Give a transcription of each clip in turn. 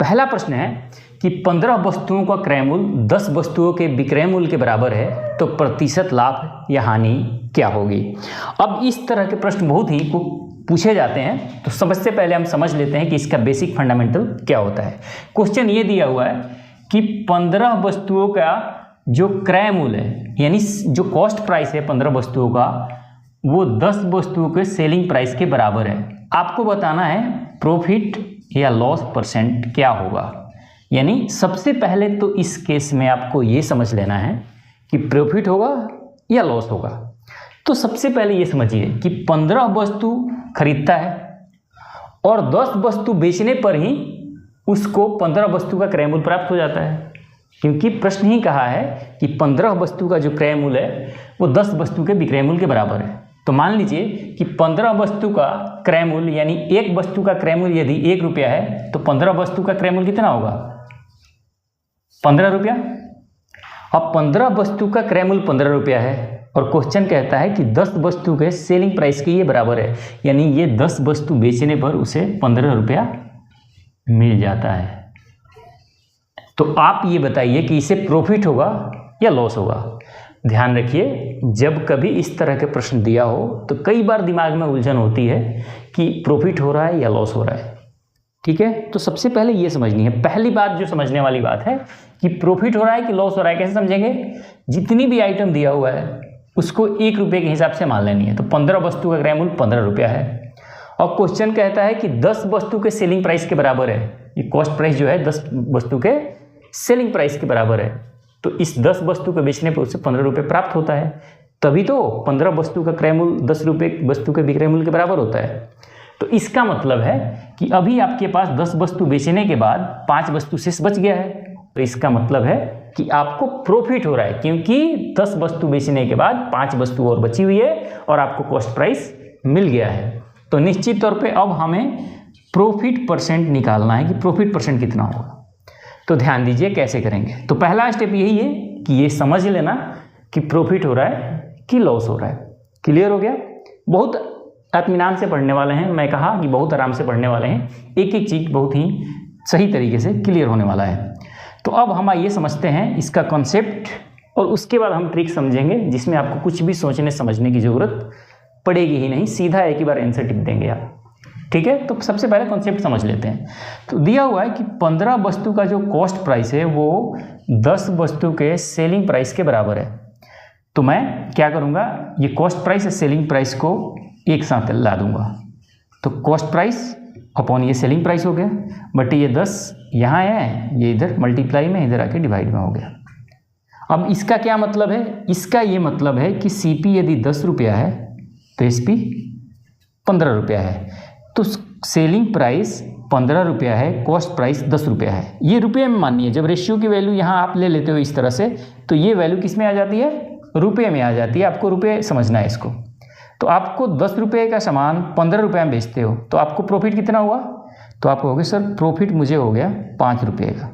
पहला प्रश्न है कि 15 वस्तुओं का क्रय मूल्य 10 वस्तुओं के विक्रय मूल्य के बराबर है तो प्रतिशत लाभ या हानि क्या होगी। अब इस तरह के प्रश्न बहुत ही पूछे जाते हैं, तो सबसे पहले हम समझ लेते हैं कि इसका बेसिक फंडामेंटल क्या होता है। क्वेश्चन ये दिया हुआ है कि 15 वस्तुओं का जो क्रय मूल्य है, यानी जो कॉस्ट प्राइस है 15 वस्तुओं का, वो 10 वस्तुओं के सेलिंग प्राइस के बराबर है। आपको बताना है प्रॉफिट या लॉस परसेंट क्या होगा। यानी सबसे पहले तो इस केस में आपको ये समझ लेना है कि प्रॉफिट होगा या लॉस होगा। तो सबसे पहले ये समझिए कि 15 वस्तु खरीदता है और 10 वस्तु बेचने पर ही उसको 15 वस्तु का क्रय मूल्य प्राप्त हो जाता है, क्योंकि प्रश्न ही कहा है कि 15 वस्तु का जो क्रय मूल्य है वो 10 वस्तु के विक्रय मूल्य के बराबर है। तो मान लीजिए कि 15 वस्तु का क्रय मूल्य यानी एक वस्तु का क्रय मूल्य यदि 1 रुपया है तो 15 वस्तु का क्रय मूल्य कितना होगा, 15 रुपया। अब 15 वस्तु का क्रय मूल्य 15 रुपया है और क्वेश्चन कहता है कि 10 वस्तु के सेलिंग प्राइस के ये बराबर है, यानी ये 10 वस्तु बेचने पर उसे 15 रुपया मिल जाता है। तो आप ये बताइए कि इसे प्रॉफिट होगा या लॉस होगा। ध्यान रखिए, जब कभी इस तरह के प्रश्न दिया हो तो कई बार दिमाग में उलझन होती है कि प्रॉफिट हो रहा है या लॉस हो रहा है। ठीक है, तो सबसे पहले ये समझनी है। पहली बात जो समझने वाली बात है कि प्रॉफिट हो रहा है कि लॉस हो रहा है, कैसे समझेंगे। जितनी भी आइटम दिया हुआ है उसको 1 रुपये के हिसाब से मान लेनी है। तो 15 वस्तु का क्रय मूल्य 15 रुपया है और क्वेश्चन कहता है कि 10 वस्तु के सेलिंग प्राइस के बराबर है। ये कॉस्ट प्राइस जो है 10 वस्तु के सेलिंग प्राइस के बराबर है, तो इस 10 वस्तु के बेचने पर उससे 15 रुपये प्राप्त होता है। तभी तो 15 वस्तु का क्रय मूल्य 10 रुपये वस्तु के विक्रय मूल्य के बराबर होता है। तो इसका मतलब है कि अभी आपके पास 10 वस्तु बेचने के बाद 5 वस्तु शेष बच गया है, तो इसका मतलब है कि आपको प्रॉफिट हो रहा है, क्योंकि 10 वस्तु बेचने के बाद 5 वस्तु और बची हुई है और आपको कॉस्ट प्राइस मिल गया है। तो निश्चित तौर पे अब हमें प्रॉफिट परसेंट निकालना है कि प्रॉफिट परसेंट कितना होगा। तो ध्यान दीजिए कैसे करेंगे। तो पहला स्टेप यही है कि ये समझ लेना कि प्रॉफिट हो रहा है कि लॉस हो रहा है। क्लियर हो गया। बहुत इत्मीनान से पढ़ने वाले हैं, मैं कहा कि बहुत आराम से पढ़ने वाले हैं, एक एक चीज़ बहुत ही सही तरीके से क्लियर होने वाला है। तो अब हम ये समझते हैं इसका कॉन्सेप्ट और उसके बाद हम ट्रिक समझेंगे जिसमें आपको कुछ भी सोचने समझने की ज़रूरत पड़ेगी ही नहीं, सीधा एक ही बार आंसर टिक देंगे आप। ठीक है, तो सबसे पहले कॉन्सेप्ट समझ लेते हैं। तो दिया हुआ है कि 15 वस्तु का जो कॉस्ट प्राइस है वो 10 वस्तु के सेलिंग प्राइस के बराबर है। तो मैं क्या करूँगा, ये कॉस्ट प्राइस और सेलिंग प्राइस को एक साथ ला दूंगा। तो कॉस्ट प्राइस अपॉन ये सेलिंग प्राइस हो गया, बट ये 10 यहाँ है, ये इधर मल्टीप्लाई में इधर आके डिवाइड में हो गया। अब इसका क्या मतलब है, इसका ये मतलब है कि सीपी यदि 10 रुपया है तो एसपी 15 रुपया है, तो सेलिंग प्राइस 15 रुपया है, कॉस्ट प्राइस 10 रुपया है। ये रुपये में मानिए, जब रेशियो की वैल्यू यहाँ आप ले लेते हो इस तरह से, तो ये वैल्यू किस में आ जाती है, रुपये में आ जाती है। आपको रुपये समझना है इसको। तो आपको 10 रुपये का सामान 15 रुपये में बेचते हो तो आपको प्रॉफिट कितना हुआ, तो आप कहोगे सर प्रॉफिट मुझे हो गया 5 रुपये का।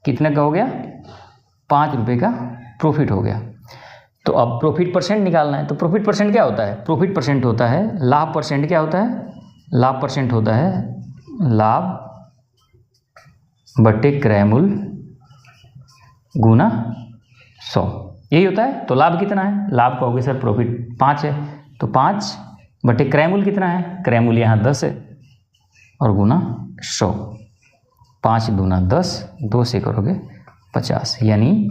कितने का हो गया, 5 रुपये का प्रॉफिट हो गया। तो अब प्रॉफिट परसेंट निकालना है। तो प्रॉफिट परसेंट क्या होता है, प्रॉफिट परसेंट होता है लाभ परसेंट। क्या होता है, लाभ परसेंट होता है लाभ बटे क्रय मूल्य गुना 100, यही होता है। तो लाभ कितना है, लाभ कहोगे सर प्रॉफिट 5 है, तो 5 बटे क्रय मूल्य कितना है, क्रय मूल्य यहाँ 10 है और गुना 100। 5 दूना 10, 2 से करोगे 50, यानी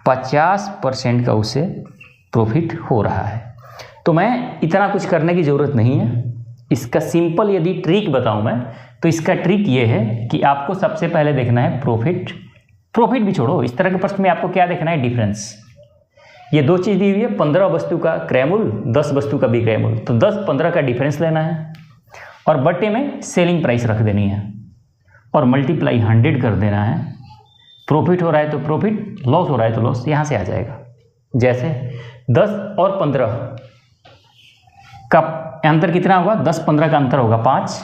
50% का उसे प्रॉफिट हो रहा है। तो मैं इतना कुछ करने की ज़रूरत नहीं है। इसका सिंपल यदि ट्रिक बताऊं मैं, तो इसका ट्रिक ये है कि आपको सबसे पहले देखना है प्रॉफिट भी छोड़ो, इस तरह के प्रश्न में आपको क्या देखना है, डिफरेंस। ये 2 चीज़ दी हुई है, 15 वस्तु का क्रय मूल्य, 10 वस्तु का विक्रय मूल्य। तो 10-15 का डिफरेंस लेना है और बट्टे में सेलिंग प्राइस रख देनी है और मल्टीप्लाई 100 कर देना है। प्रॉफिट हो रहा है तो प्रॉफिट, लॉस हो रहा है तो लॉस, यहाँ से आ जाएगा। जैसे 10 और 15 का अंतर कितना होगा, 10-15 का अंतर होगा 5।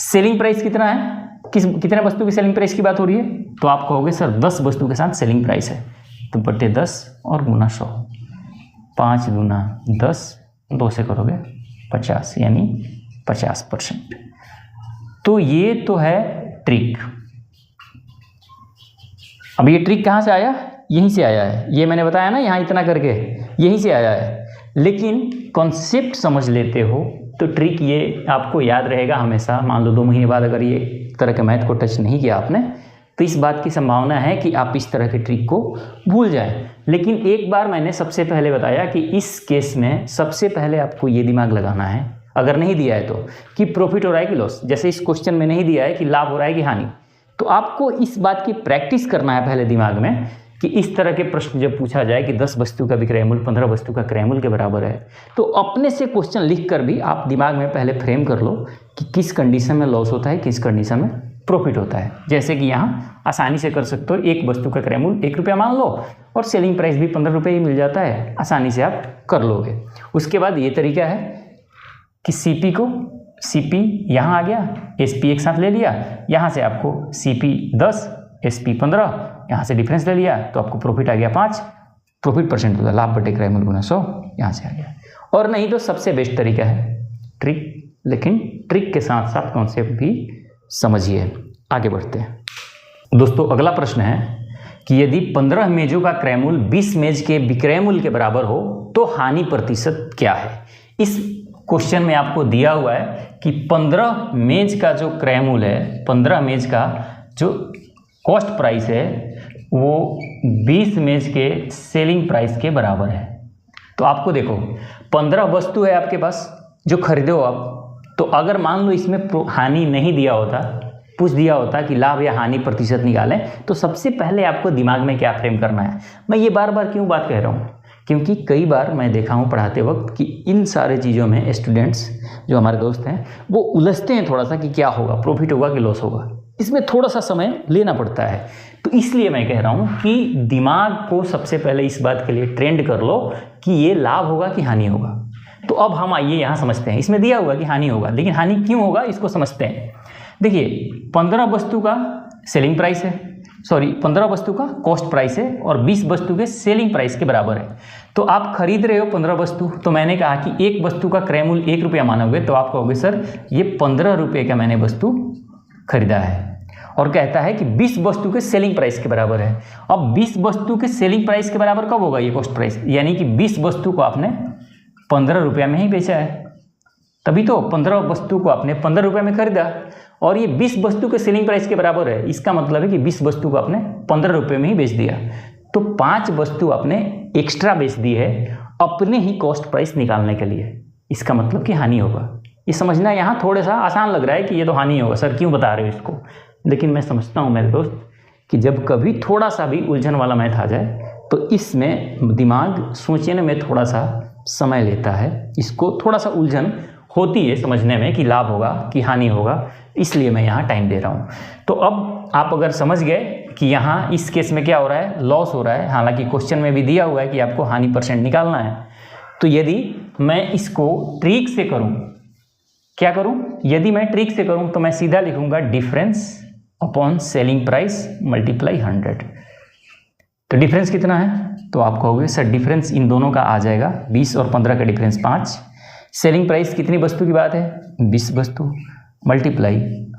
सेलिंग प्राइस कितना है, कितने वस्तु की सेलिंग प्राइस की बात हो रही है, तो आप कहोगे सर 10 वस्तु के साथ सेलिंग प्राइस है, तो बटे 10 और गुना 100। 5 दूना 10, 2 से करोगे 50, यानी 50%। तो ये तो है ट्रिक। अब ये ट्रिक कहाँ से आया, यहीं से आया है, ये मैंने बताया ना यहाँ इतना करके, यहीं से आया है। लेकिन कॉन्सेप्ट समझ लेते हो तो ट्रिक ये आपको याद रहेगा हमेशा। मान लो 2 महीने बाद अगर ये तरह के मैथ को टच नहीं किया आपने, तो इस बात की संभावना है कि आप इस तरह के ट्रिक को भूल जाएं। लेकिन एक बार मैंने सबसे पहले बताया कि इस केस में सबसे पहले आपको ये दिमाग लगाना है, अगर नहीं दिया है तो, कि प्रॉफिट हो रहा है कि लॉस। जैसे इस क्वेश्चन में नहीं दिया है कि लाभ हो रहा है कि हानि, तो आपको इस बात की प्रैक्टिस करना है पहले दिमाग में कि इस तरह के प्रश्न जब पूछा जाए कि 10 वस्तु का विक्रय मूल्य 15 वस्तु का क्रय मूल्य के बराबर है, तो अपने से क्वेश्चन लिख कर भी आप दिमाग में पहले फ्रेम कर लो कि किस कंडीशन में लॉस होता है, किस कंडीशन में प्रॉफिट होता है। जैसे कि यहाँ आसानी से कर सकते हो, एक वस्तु का क्रय मूल्य 1 रुपया मान लो और सेलिंग प्राइस भी 15 रुपये ही मिल जाता है, आसानी से आप कर लोगे। उसके बाद ये तरीका है कि सीपी यहाँ आ गया, एसपी एक साथ ले लिया, यहाँ से आपको सीपी 10 एसपी 15, यहाँ से डिफरेंस ले लिया तो आपको प्रॉफिट आ गया 5, प्रॉफिट परसेंट होता है लाभ बटे क्रय मूल्य गुना 100, यहाँ से आ गया। और नहीं तो सबसे बेस्ट तरीका है ट्रिक, लेकिन ट्रिक के साथ साथ कॉन्सेप्ट भी समझिए। आगे बढ़ते हैं दोस्तों। अगला प्रश्न है कि यदि 15 मेजों का क्रय मूल्य 20 मेज के विक्रय मूल्य के बराबर हो तो हानि प्रतिशत क्या है। इस क्वेश्चन में आपको दिया हुआ है कि 15 मेज का जो क्रय मूल्य है, 15 मेज का जो कॉस्ट प्राइस है वो 20 मेज के सेलिंग प्राइस के बराबर है। तो आपको देखो 15 वस्तु है आपके पास जो खरीदे हो आप, तो अगर मान लो इसमें हानि नहीं दिया होता, पूछ दिया होता कि लाभ या हानि प्रतिशत निकालें, तो सबसे पहले आपको दिमाग में क्या फ्रेम करना है। मैं ये बार बार क्यों बात कह रहा हूँ, क्योंकि कई बार मैं देखा हूँ पढ़ाते वक्त कि इन सारे चीज़ों में स्टूडेंट्स जो हमारे दोस्त हैं वो उलझते हैं थोड़ा सा कि क्या होगा, प्रॉफिट होगा कि लॉस होगा। इसमें थोड़ा सा समय लेना पड़ता है। तो इसलिए मैं कह रहा हूँ कि दिमाग को सबसे पहले इस बात के लिए ट्रेंड कर लो कि ये लाभ होगा कि हानि होगा। तो अब हम आइए यहाँ समझते हैं। इसमें दिया हुआ कि हानि होगा, लेकिन हानि क्यों होगा इसको समझते हैं। देखिए 15 वस्तु का सेलिंग प्राइस है, 15 वस्तु का कॉस्ट प्राइस है और 20 वस्तु के सेलिंग प्राइस के बराबर है। तो आप खरीद रहे हो 15 वस्तु, तो मैंने कहा कि एक वस्तु का क्रय मूल्य 1 रुपया मानोगे तो आप कहोगे सर ये 15 रुपये का मैंने वस्तु खरीदा है, और कहता है कि 20 वस्तु के सेलिंग प्राइस के बराबर है। अब 20 वस्तु के सेलिंग प्राइस के बराबर कब होगा ये कॉस्ट प्राइस, यानी कि 20 वस्तु को आपने 15 रुपया में ही बेचा है, तभी तो 15 वस्तु को आपने 15 रुपये में खरीदा और ये 20 वस्तु के सेलिंग प्राइस के बराबर है। इसका मतलब है कि 20 वस्तु को आपने 15 रुपये में ही बेच दिया, तो 5 वस्तु आपने एक्स्ट्रा बेच दी है अपने ही कॉस्ट प्राइस निकालने के लिए। इसका मतलब कि हानि होगा। ये समझना यहाँ थोड़ा सा आसान लग रहा है कि ये तो हानि होगा सर, क्यों बता रहे हो इसको, लेकिन मैं समझता हूँ मेरे दोस्त कि जब कभी थोड़ा सा भी उलझन वाला मैथ आ जाए तो इसमें दिमाग सोचने में थोड़ा सा समय लेता है, इसको थोड़ा सा उलझन होती है समझने में कि लाभ होगा कि हानि होगा, इसलिए मैं यहाँ टाइम दे रहा हूँ। तो अब आप अगर समझ गए कि यहाँ इस केस में क्या हो रहा है, लॉस हो रहा है, हालांकि क्वेश्चन में भी दिया हुआ है कि आपको हानि परसेंट निकालना है। तो यदि मैं इसको ट्रिक से करूँ, क्या करूँ, यदि मैं ट्रिक से करूँ तो मैं सीधा लिखूँगा difference upon selling price multiply 100। तो डिफरेंस कितना है, तो आप कहोगे सर डिफरेंस इन दोनों का आ जाएगा 20 और 15 का डिफरेंस 5। सेलिंग प्राइस कितनी वस्तु की बात है, 20 वस्तु मल्टीप्लाई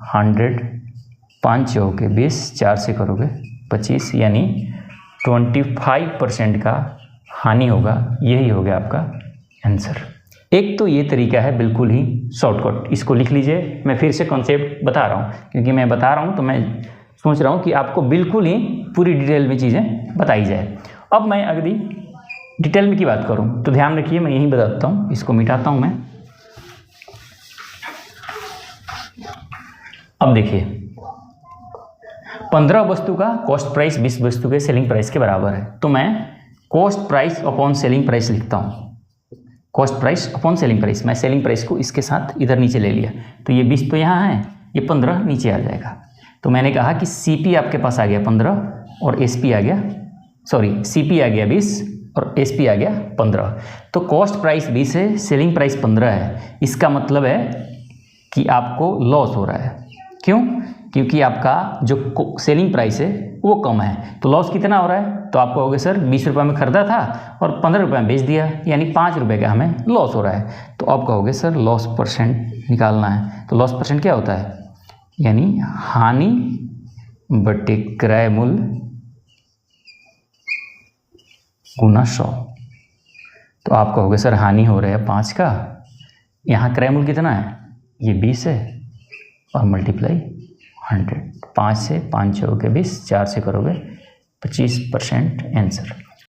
100, 5 चौके 20, 4 से करोगे 25, यानी 25% का हानि होगा। यही हो गया आपका आंसर। एक तो ये तरीका है बिल्कुल ही शॉर्टकट, इसको लिख लीजिए। मैं फिर से कॉन्सेप्ट बता रहा हूँ, क्योंकि मैं बता रहा हूँ तो मैं सोच रहा हूँ कि आपको बिल्कुल ही पूरी डिटेल में चीज़ें बताई जाए। अब मैं अगली डिटेल में की बात करूँ तो ध्यान रखिए, मैं यही बताता हूँ, इसको मिटाता हूँ मैं। अब देखिए 15 वस्तु का कॉस्ट प्राइस 20 वस्तु के सेलिंग प्राइस के बराबर है, तो मैं cost price upon selling price लिखता हूँ। Cost price upon selling price, मैं सेलिंग प्राइस को इसके साथ इधर नीचे ले लिया, तो ये 20 तो यहाँ है, ये 15 नीचे आ जाएगा। तो मैंने कहा कि सीपी आपके पास आ गया 15 और एसपी आ गया, सीपी आ गया 20 और एसपी आ गया 15। तो कॉस्ट प्राइस 20 है, सेलिंग प्राइस 15 है। इसका मतलब है कि आपको लॉस हो रहा है। क्यों? क्योंकि आपका जो सेलिंग प्राइस है वो कम है। तो लॉस कितना हो रहा है, तो आप कहोगे सर 20 रुपये में खरीदा था और 15 रुपये में बेच दिया, यानी 5 रुपये का हमें लॉस हो रहा है। तो आप कहोगे सर लॉस परसेंट निकालना है। तो लॉस परसेंट क्या होता है, यानी हानि बटे क्रय मूल्य गुना 100। तो आप कहोगे सर हानि हो रहा है 5 का, यहाँ क्रय मूल्य कितना है, ये 20 है और मल्टीप्लाई 100। 5 से 5 चौके 20, 4 से करोगे 25% आंसर।